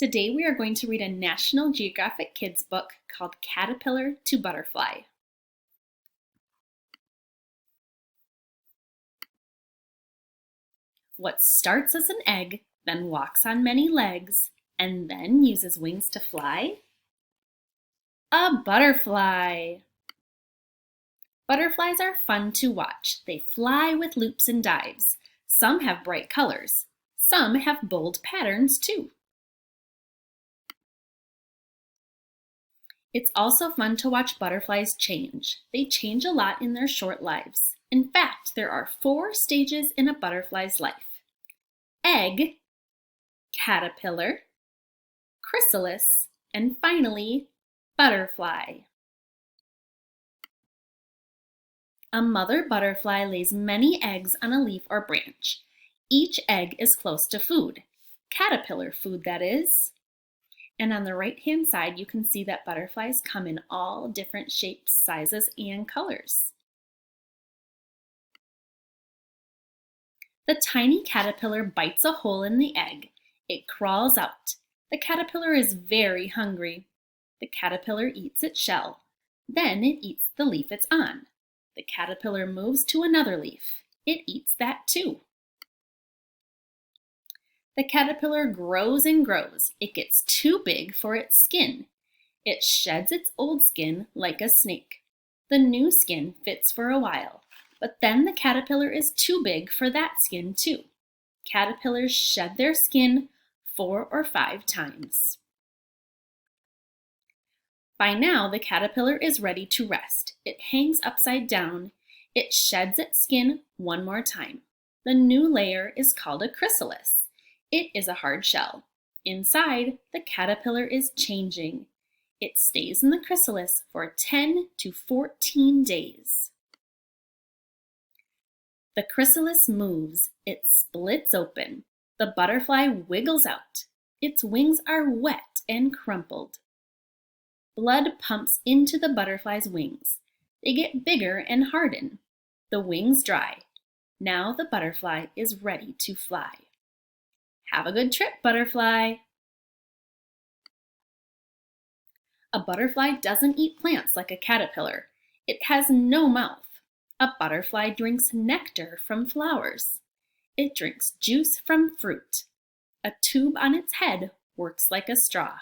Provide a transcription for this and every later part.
Today we are going to read a National Geographic Kids book called Caterpillar to Butterfly. What starts as an egg, then walks on many legs, and then uses wings to fly? A butterfly! Butterflies are fun to watch. They fly with loops and dives. Some have bright colors. Some have bold patterns too. It's also fun to watch butterflies change. They change a lot in their short lives. In fact, there are 4 stages in a butterfly's life: egg, caterpillar, chrysalis, and finally, butterfly. A mother butterfly lays many eggs on a leaf or branch. Each egg is close to food, caterpillar food that is. And on the right-hand side, you can see that butterflies come in all different shapes, sizes, and colors. The tiny caterpillar bites a hole in the egg. It crawls out. The caterpillar is very hungry. The caterpillar eats its shell. Then it eats the leaf it's on. The caterpillar moves to another leaf. It eats that too. The caterpillar grows and grows. It gets too big for its skin. It sheds its old skin like a snake. The new skin fits for a while, but then the caterpillar is too big for that skin too. Caterpillars shed their skin 4 or 5 times. By now, the caterpillar is ready to rest. It hangs upside down. It sheds its skin one more time. The new layer is called a chrysalis. It is a hard shell. Inside, the caterpillar is changing. It stays in the chrysalis for 10 to 14 days. The chrysalis moves. It splits open. The butterfly wiggles out. Its wings are wet and crumpled. Blood pumps into the butterfly's wings. They get bigger and harden. The wings dry. Now the butterfly is ready to fly. Have a good trip, butterfly! A butterfly doesn't eat plants like a caterpillar. It has no mouth. A butterfly drinks nectar from flowers. It drinks juice from fruit. A tube on its head works like a straw.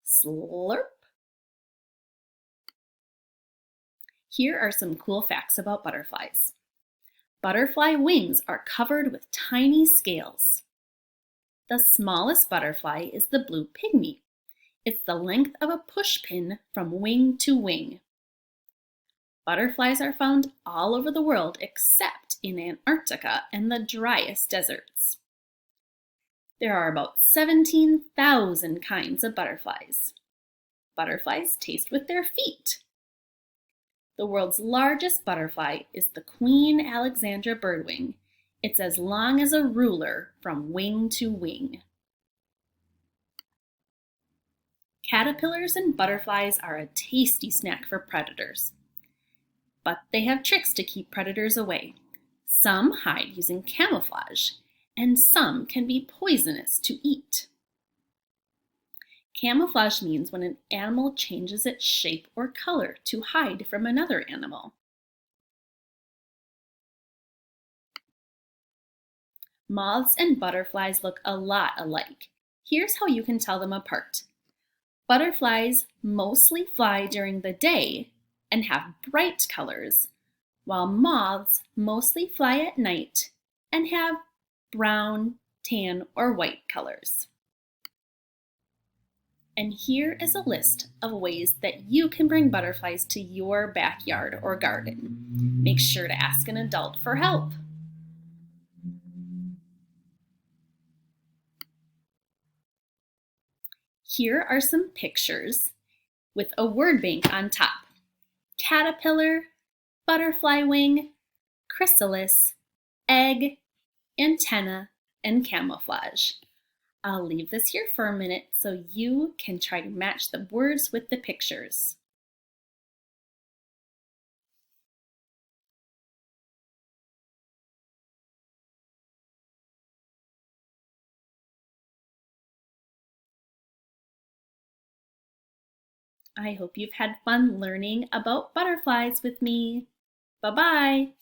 Slurp! Here are some cool facts about butterflies. Butterfly wings are covered with tiny scales. The smallest butterfly is the blue pygmy. It's the length of a pushpin from wing to wing. Butterflies are found all over the world except in Antarctica and the driest deserts. There are about 17,000 kinds of butterflies. Butterflies taste with their feet. The world's largest butterfly is the Queen Alexandra birdwing. It's as long as a ruler from wing to wing. Caterpillars and butterflies are a tasty snack for predators. But they have tricks to keep predators away. Some hide using camouflage, and some can be poisonous to eat. Camouflage means when an animal changes its shape or color to hide from another animal. Moths and butterflies look a lot alike. Here's how you can tell them apart. Butterflies mostly fly during the day and have bright colors, while moths mostly fly at night and have brown, tan, or white colors. And here is a list of ways that you can bring butterflies to your backyard or garden. Make sure to ask an adult for help. Here are some pictures with a word bank on top: caterpillar, butterfly wing, chrysalis, egg, antenna, and camouflage. I'll leave this here for a minute so you can try to match the words with the pictures. I hope you've had fun learning about butterflies with me. Bye-bye.